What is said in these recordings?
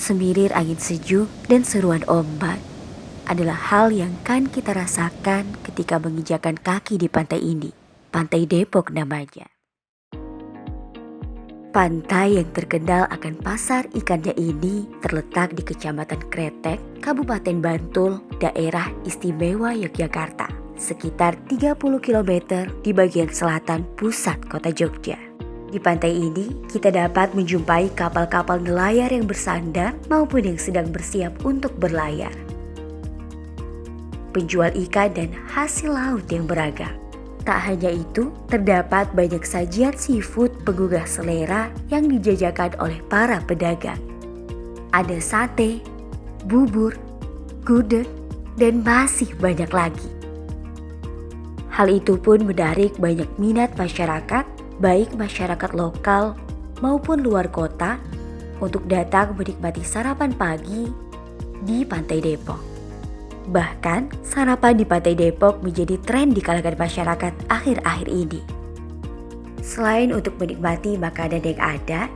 Semirir angin sejuk dan seruan ombak adalah hal yang kan kita rasakan ketika menginjakan kaki di pantai ini. Pantai Depok namanya. Pantai yang terkenal akan pasar ikannya ini terletak di Kecamatan Kretek, Kabupaten Bantul, Daerah Istimewa Yogyakarta, sekitar 30 km di bagian selatan pusat kota Jogja. Di pantai ini, kita dapat menjumpai kapal-kapal nelayan yang bersandar maupun yang sedang bersiap untuk berlayar. Penjual ikan dan hasil laut yang beragam. Tak hanya itu, terdapat banyak sajian seafood penggugah selera yang dijajakan oleh para pedagang. Ada sate, bubur, gudeg, dan masih banyak lagi. Hal itu pun menarik banyak minat masyarakat, baik masyarakat lokal maupun luar kota, untuk datang menikmati sarapan pagi di Pantai Depok. Bahkan, sarapan di Pantai Depok menjadi tren di kalangan masyarakat akhir-akhir ini. Selain untuk menikmati makanan yang ada,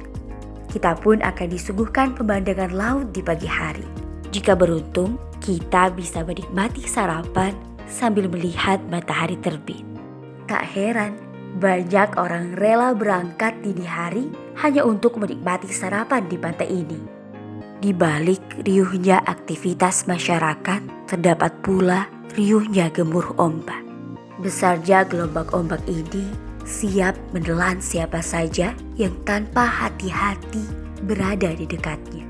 kita pun akan disuguhkan pemandangan laut di pagi hari. Jika beruntung, kita bisa menikmati sarapan sambil melihat matahari terbit. Tak heran, banyak orang rela berangkat dini hari hanya untuk menikmati sarapan di pantai ini. Di balik riuhnya aktivitas masyarakat, terdapat pula riuhnya gemuruh ombak. Besarnya gelombang ombak ini siap menelan siapa saja yang tanpa hati-hati berada di dekatnya.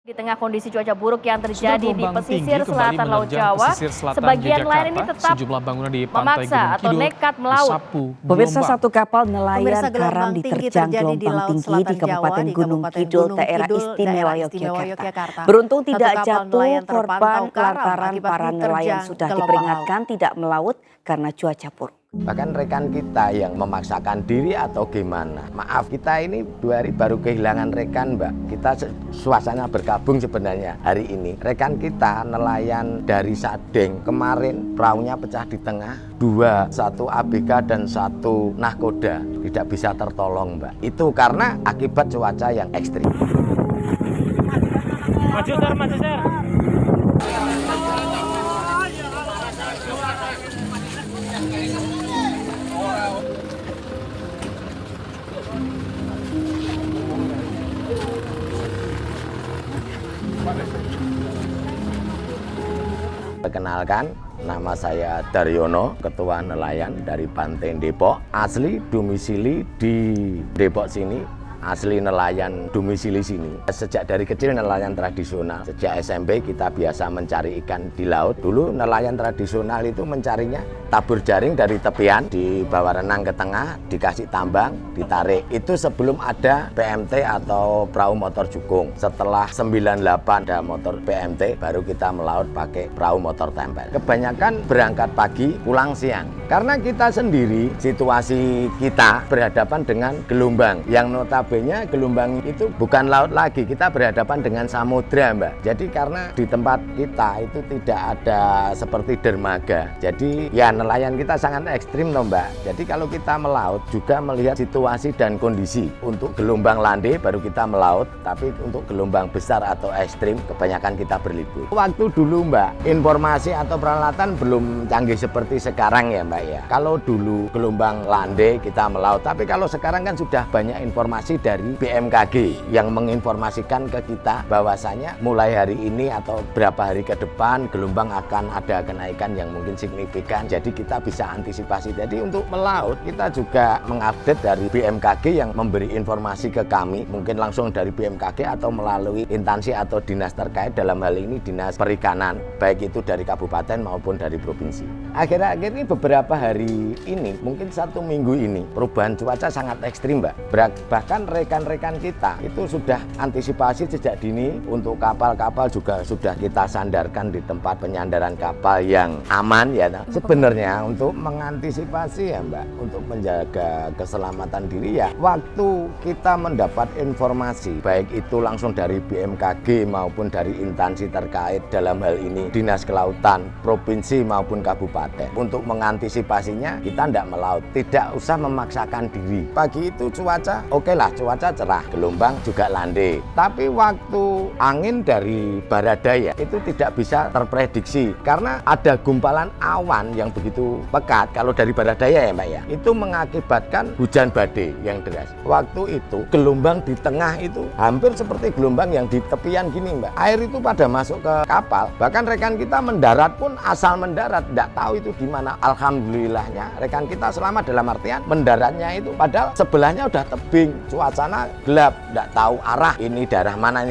Di tengah kondisi cuaca buruk yang terjadi di pesisir selatan Laut Jawa, sebagian nelayan ini tetap memaksa atau nekat melaut. Pemirsa, satu kapal nelayan karam diterjang gelombang tinggi di Kabupaten Gunung Kidul, Daerah Istimewa Yogyakarta. Beruntung tidak jatuh korban lantaran para nelayan sudah diperingatkan tidak melaut karena cuaca buruk. Bahkan rekan kita yang memaksakan diri atau gimana. Maaf, kita ini 2 hari baru kehilangan rekan, Mbak. Kita suasana berkabung sebenarnya hari ini. Rekan kita nelayan dari Sadeng kemarin perahunya pecah di tengah. 2, 1 ABK dan 1 nahkoda tidak bisa tertolong, Mbak. Itu karena akibat cuaca yang ekstrim. Maju, Sir, maju, Sir. Perkenalkan, nama saya Daryono, Ketua Nelayan dari Pantai Depok. Asli domisili di Depok sini. Asli nelayan domisili sini. Sejak dari kecil nelayan tradisional. Sejak SMP kita biasa mencari ikan di laut. Dulu nelayan tradisional itu mencarinya tabur jaring dari tepian, dibawa renang ke tengah, dikasih tambang, ditarik. Itu sebelum ada PMT atau perahu motor jukung. Setelah 98 ada motor PMT, baru kita melaut pakai perahu motor tempel. Kebanyakan berangkat pagi, pulang siang. Karena kita sendiri, situasi kita berhadapan dengan gelombang yang notabene gelombang itu bukan laut lagi, kita berhadapan dengan samudra, Mbak. Jadi karena di tempat kita itu tidak ada seperti dermaga. Jadi ya nelayan kita sangat ekstrim loh, Mbak. Jadi kalau kita melaut juga melihat situasi dan kondisi. Untuk gelombang landai baru kita melaut, tapi untuk gelombang besar atau ekstrim kebanyakan kita berlibur. Waktu dulu, Mbak, informasi atau peralatan belum canggih seperti sekarang ya, Mbak ya. Kalau dulu gelombang landai kita melaut, tapi kalau sekarang kan sudah banyak informasi dari BMKG yang menginformasikan ke kita bahwasanya mulai hari ini atau berapa hari ke depan gelombang akan ada kenaikan yang mungkin signifikan. Jadi kita bisa antisipasi. Jadi untuk melaut kita juga mengupdate dari BMKG yang memberi informasi ke kami, mungkin langsung dari BMKG atau melalui instansi atau dinas terkait, dalam hal ini dinas perikanan, baik itu dari kabupaten maupun dari provinsi. Akhir-akhir ini beberapa hari ini, mungkin 1 minggu ini, perubahan cuaca sangat ekstrim, Mbak. Bahkan rekan-rekan kita itu sudah antisipasi sejak dini. Untuk kapal-kapal juga sudah kita sandarkan di tempat penyandaran kapal yang aman ya. Sebenarnya untuk mengantisipasi ya, Mbak, untuk menjaga keselamatan diri ya, waktu kita mendapat informasi baik itu langsung dari BMKG maupun dari instansi terkait, dalam hal ini Dinas Kelautan provinsi maupun kabupaten, untuk mengantisipasinya kita tidak melaut, tidak usah memaksakan diri. Pagi itu cuaca oke lah, cuaca cerah, gelombang juga landai. Tapi waktu angin dari barat daya itu tidak bisa terprediksi karena ada gumpalan awan yang begitu pekat. Kalau dari barat daya ya Mbak ya, itu mengakibatkan hujan badai yang deras. Waktu itu gelombang di tengah itu hampir seperti gelombang yang di tepian gini Mbak. Air itu pada masuk ke kapal. Bahkan rekan kita mendarat pun asal mendarat, tidak tahu itu di mana. Alhamdulillahnya rekan kita selamat dalam artian mendaratnya itu padahal sebelahnya udah tebing, cuacanya gelap, tidak tahu arah ini daerah mana,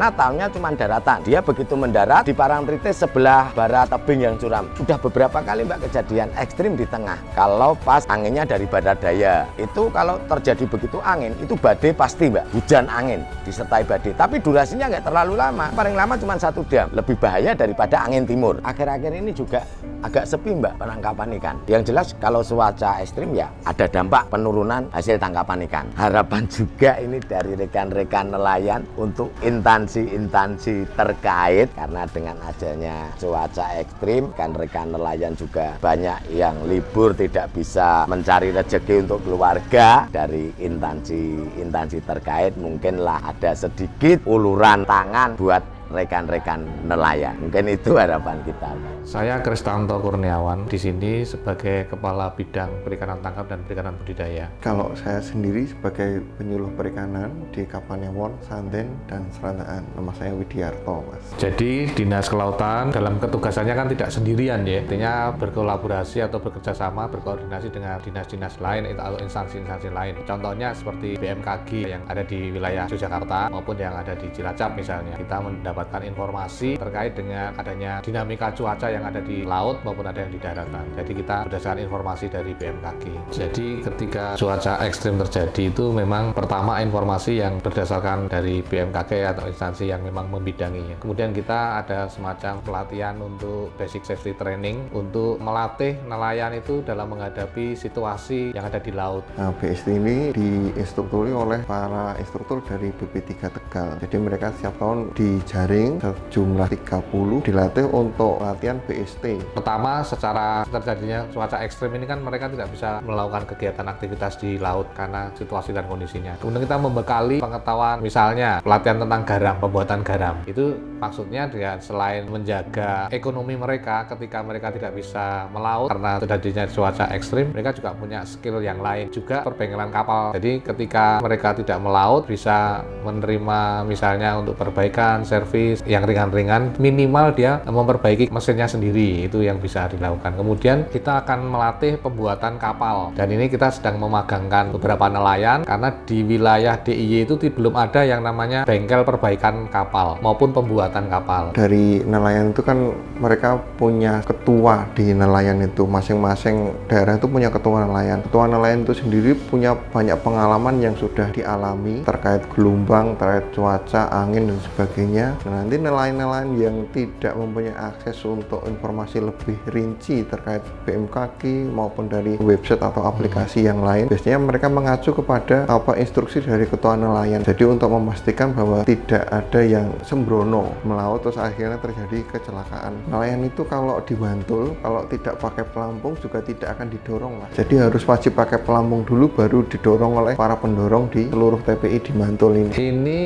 tahunya cuma daratan. Dia begitu mendarat di Parangtritis sebelah barat tebing yang curam. Sudah beberapa kali Mbak kejadian ekstrim di tengah. Kalau pas anginnya dari barat daya, itu kalau terjadi begitu angin, itu badai pasti Mbak, hujan angin disertai badai. Tapi durasinya nggak terlalu lama, paling lama cuma 1 jam. Lebih bahaya daripada angin timur. Akhir-akhir ini juga agak sepi Mbak penangkapan ikan. Yang jelas kalau cuaca ekstrim ya ada dampak penurunan hasil tangkapan ikan. Harapan juga ini dari rekan-rekan nelayan untuk instansi terkait karena dengan adanya cuaca ekstrim kan rekan nelayan juga banyak yang libur tidak bisa mencari rezeki untuk keluarga. Dari instansi terkait mungkinlah ada sedikit uluran tangan buat rekan-rekan nelayan. Mungkin itu harapan kita. Saya Kristanto Kurniawan di sini sebagai Kepala Bidang Perikanan Tangkap dan Perikanan Budidaya. Kalau saya sendiri sebagai penyuluh perikanan di Kapanewon, Santen, dan Serandaan. Nama saya Widiarto, Mas. Jadi Dinas Kelautan dalam ketugasannya kan tidak sendirian ya, artinya berkolaborasi atau bekerja sama, berkoordinasi dengan dinas-dinas lain atau instansi-instansi lain. Contohnya seperti BMKG yang ada di wilayah Yogyakarta maupun yang ada di Cilacap misalnya. Kita mendapatkan informasi terkait dengan adanya dinamika cuaca yang ada di laut maupun ada yang di daratan. Jadi kita berdasarkan informasi dari BMKG. Jadi ketika cuaca ekstrim terjadi itu memang pertama informasi yang berdasarkan dari BMKG atau instansi yang memang membidanginya. Kemudian kita ada semacam pelatihan untuk basic safety training untuk melatih nelayan itu dalam menghadapi situasi yang ada di laut. Nah, BST ini diinstrukturi oleh para instruktur dari BP3 Tegal. Jadi mereka setiap tahun dijaring sejumlah 30 dilatih untuk latihan BST. Pertama, secara terjadinya cuaca ekstrim ini kan mereka tidak bisa melakukan kegiatan aktivitas di laut karena situasi dan kondisinya. Kemudian kita membekali pengetahuan misalnya pelatihan tentang garam, pembuatan garam. Itu maksudnya dia selain menjaga ekonomi mereka ketika mereka tidak bisa melaut karena terjadinya cuaca ekstrim, mereka juga punya skill yang lain. Juga perbengkelan kapal. Jadi ketika mereka tidak melaut bisa menerima misalnya untuk perbaikan, servis yang ringan-ringan, minimal dia memperbaiki mesinnya sendiri, itu yang bisa dilakukan. Kemudian kita akan melatih pembuatan kapal, dan ini kita sedang memagangkan beberapa nelayan karena di wilayah DIY itu belum ada yang namanya bengkel perbaikan kapal maupun pembuatan kapal. Dari nelayan itu kan mereka punya ketua di nelayan itu, masing-masing daerah itu punya ketua nelayan. Ketua nelayan itu sendiri punya banyak pengalaman yang sudah dialami terkait gelombang, terkait cuaca, angin dan sebagainya. Nah, nanti nelayan-nelayan yang tidak mempunyai akses untuk informasi lebih rinci terkait BMKG maupun dari website atau aplikasi yang lain, biasanya mereka mengacu kepada instruksi dari ketua nelayan. Jadi untuk memastikan bahwa tidak ada yang sembrono melaut terus akhirnya terjadi kecelakaan. Nelayan itu kalau dibantul, kalau tidak pakai pelampung juga tidak akan didorong, Mas. Jadi harus wajib pakai pelampung dulu baru didorong oleh para pendorong di seluruh TPI di Bantul ini. Ini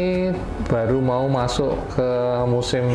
baru mau masuk ke musim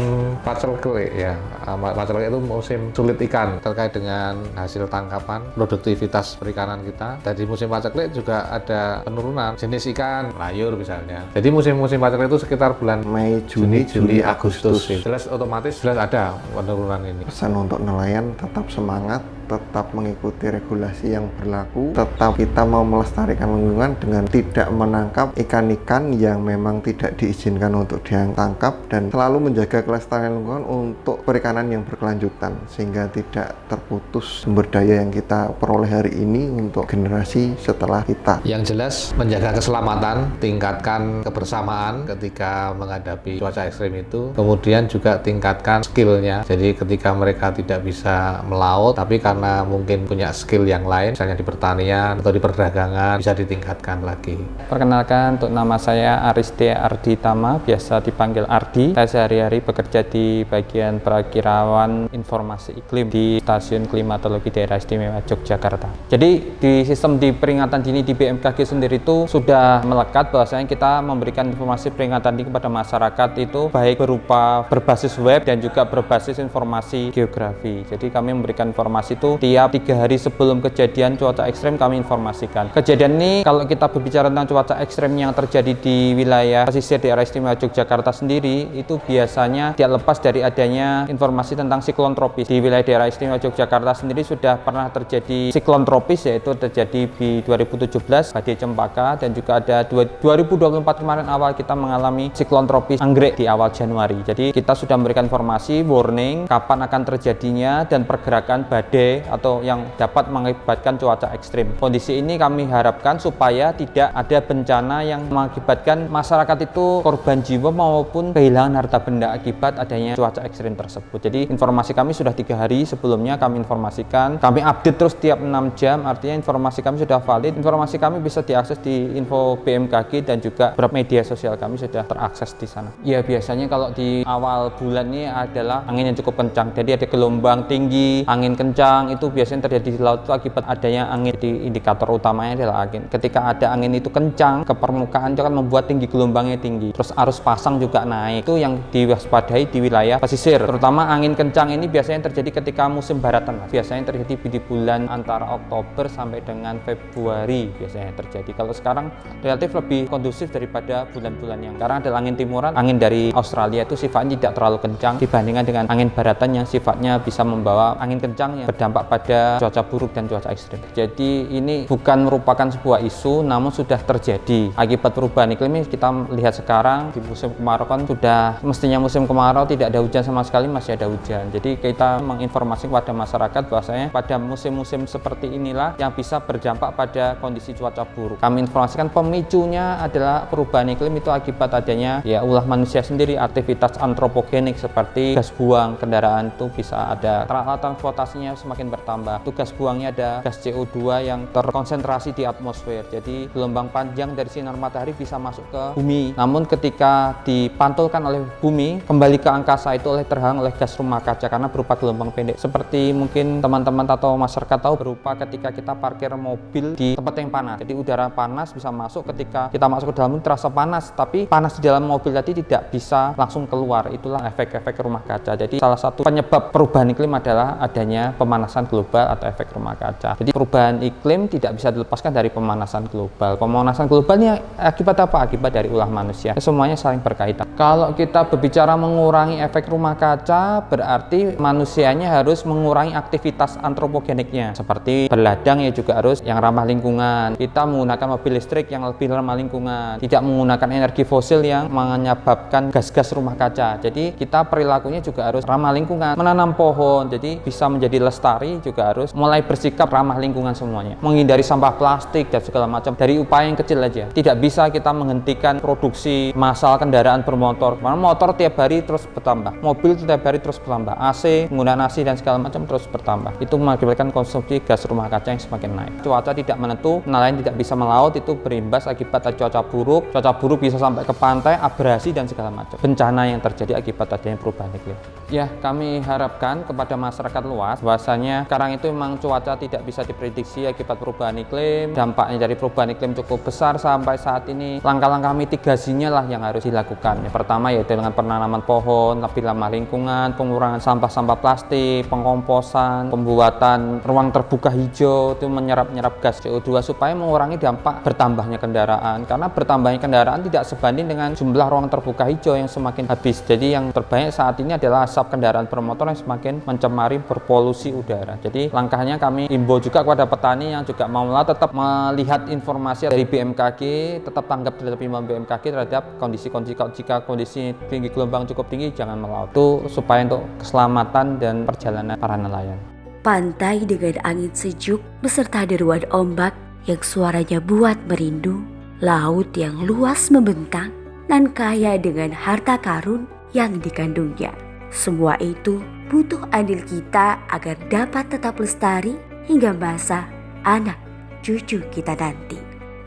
pacelek ya. Pacelek itu musim sulit ikan terkait dengan hasil tangkapan, produktivitas perikanan kita. Dari musim pacelek juga ada penurunan jenis ikan, layur misalnya. Jadi musim-musim pacelek itu sekitar bulan Mei, Juni, Juli, Agustus. Jelas otomatis ada penurunan ini. Pesan untuk nelayan tetap semangat, tetap mengikuti regulasi yang berlaku, tetap kita mau melestarikan lingkungan dengan tidak menangkap ikan-ikan yang memang tidak diizinkan untuk ditangkap, dan selalu menjaga kelestarian lingkungan untuk perikanan yang berkelanjutan sehingga tidak terputus sumber daya yang kita peroleh hari ini untuk generasi setelah kita. Yang jelas menjaga keselamatan, tingkatkan kebersamaan ketika menghadapi cuaca ekstrim itu, kemudian juga tingkatkan skillnya. Jadi ketika mereka tidak bisa melaut, tapi kalau karena mungkin punya skill yang lain, misalnya di pertanian atau di perdagangan, bisa ditingkatkan lagi. Perkenalkan, untuk nama saya Aristia Arditama, biasa dipanggil Ardi. Saya sehari-hari bekerja di bagian perakirauan informasi iklim di Stasiun Klimatologi Daerah Istimewa Yogyakarta. Jadi di sistem di peringatan dini di BMKG sendiri itu sudah melekat bahwasanya kita memberikan informasi peringatan dini kepada masyarakat itu baik berupa berbasis web dan juga berbasis informasi geografi. Jadi kami memberikan informasi itu tiap 3 hari sebelum kejadian cuaca ekstrem kami informasikan. Kejadian ini kalau kita berbicara tentang cuaca ekstrem yang terjadi di wilayah pesisir daerah istimewa Yogyakarta sendiri, itu biasanya tidak lepas dari adanya informasi tentang siklon tropis. Di wilayah daerah istimewa Yogyakarta sendiri sudah pernah terjadi siklon tropis, yaitu terjadi di 2017 badai Cempaka, dan juga ada 2024 kemarin awal kita mengalami siklon tropis Anggrek di awal Januari. Jadi kita sudah memberikan informasi warning kapan akan terjadinya dan pergerakan badai atau yang dapat mengakibatkan cuaca ekstrim. Kondisi ini kami harapkan supaya tidak ada bencana yang mengakibatkan masyarakat itu korban jiwa maupun kehilangan harta benda akibat adanya cuaca ekstrim tersebut. Jadi informasi kami sudah 3 hari sebelumnya kami informasikan, kami update terus tiap 6 jam, artinya informasi kami sudah valid. Informasi kami bisa diakses di info BMKG dan juga beberapa media sosial kami sudah terakses di sana. Ya, biasanya kalau di awal bulan ini adalah angin yang cukup kencang, jadi ada gelombang tinggi, angin kencang, itu biasanya terjadi di laut itu akibat adanya angin. Di indikator utamanya adalah angin. Ketika ada angin itu kencang ke permukaan, itu akan membuat tinggi gelombangnya tinggi, terus arus pasang juga naik. Itu yang diwaspadai di wilayah pesisir, terutama angin kencang ini biasanya terjadi ketika musim baratan. Biasanya terjadi di bulan antara Oktober sampai dengan Februari biasanya terjadi. Kalau sekarang relatif lebih kondusif daripada bulan-bulan yang sekarang. Adalah angin timuran, angin dari Australia itu sifatnya tidak terlalu kencang dibandingkan dengan angin baratan yang sifatnya bisa membawa angin kencang yang berdampak pada cuaca buruk dan cuaca ekstrim. Jadi ini bukan merupakan sebuah isu, namun sudah terjadi akibat perubahan iklim. Kita lihat sekarang di musim kemarau kan sudah mestinya musim kemarau tidak ada hujan sama sekali, masih ada hujan. Jadi kita menginformasi kepada masyarakat bahwasanya pada musim-musim seperti inilah yang bisa berdampak pada kondisi cuaca buruk. Kami informasikan pemicunya adalah perubahan iklim itu akibat adanya ulah manusia sendiri, aktivitas antropogenik seperti gas buang kendaraan itu bisa ada, alat transportasinya semakin bertambah. Itu gas buangnya ada gas CO2 yang terkonsentrasi di atmosfer. Jadi gelombang panjang dari sinar matahari bisa masuk ke bumi. Namun ketika dipantulkan oleh bumi kembali ke angkasa itu terhalang oleh gas rumah kaca karena berupa gelombang pendek. Seperti mungkin teman-teman atau masyarakat tahu, berupa ketika kita parkir mobil di tempat yang panas. Jadi udara panas bisa masuk, ketika kita masuk ke dalam terasa panas, tapi panas di dalam mobil tadi tidak bisa langsung keluar. Itulah efek-efek rumah kaca. Jadi salah satu penyebab perubahan iklim adalah adanya pemanasan global atau efek rumah kaca. Jadi perubahan iklim tidak bisa dilepaskan dari pemanasan global. Pemanasan globalnya akibat apa? Akibat dari ulah manusia. Semuanya saling berkaitan. Kalau kita berbicara mengurangi efek rumah kaca, berarti manusianya harus mengurangi aktivitas antropogeniknya. Seperti berladang ya juga harus yang ramah lingkungan. Kita menggunakan mobil listrik yang lebih ramah lingkungan. Tidak menggunakan energi fosil yang menyebabkan gas-gas rumah kaca. Jadi kita perilakunya juga harus ramah lingkungan. Menanam pohon, jadi bisa menjadi lestari, juga harus mulai bersikap ramah lingkungan semuanya. Menghindari sampah plastik dan segala macam dari upaya yang kecil aja. Tidak bisa kita menghentikan produksi massal kendaraan bermotor. Karena motor tiap hari terus bertambah, mobil tiap hari terus bertambah, AC, penggunaan AC dan segala macam terus bertambah. Itu mengakibatkan konsumsi gas rumah kaca yang semakin naik. Cuaca tidak menentu, nelayan tidak bisa melaut, itu berimbas akibat cuaca buruk. Cuaca buruk bisa sampai ke pantai, abrasi dan segala macam bencana yang terjadi akibat adanya perubahan iklim. Ya, kami harapkan kepada masyarakat luas bahwasanya sekarang itu memang cuaca tidak bisa diprediksi akibat perubahan iklim. Dampaknya dari perubahan iklim cukup besar sampai saat ini. Langkah-langkah mitigasinya lah yang harus dilakukan. Yang pertama yaitu dengan penanaman pohon, lebih ramah lingkungan, pengurangan sampah-sampah plastik, pengkomposan, pembuatan ruang terbuka hijau itu menyerap gas CO2 supaya mengurangi dampak bertambahnya kendaraan. Karena bertambahnya kendaraan tidak sebanding dengan jumlah ruang terbuka hijau yang semakin habis. Jadi yang terbanyak saat ini adalah asap kendaraan bermotor yang semakin mencemari, berpolusi udara. Jadi langkahnya kami himbau juga kepada petani yang juga mau tetap melihat informasi dari BMKG, tetap tanggap terhadap himbauan BMKG terhadap kondisi-kondisi. Jika kondisi tinggi gelombang cukup tinggi, jangan melaut. Itu supaya untuk keselamatan dan perjalanan para nelayan. Pantai dengan angin sejuk beserta deruan ombak yang suaranya buat merindu, laut yang luas membentang dan kaya dengan harta karun yang dikandungnya. Semua itu butuh andil kita agar dapat tetap lestari hingga masa anak cucu kita nanti.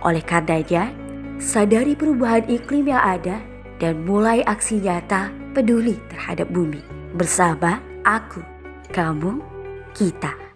Oleh karenanya, sadari perubahan iklim yang ada dan mulai aksi nyata peduli terhadap bumi. Bersama aku, kamu, kita.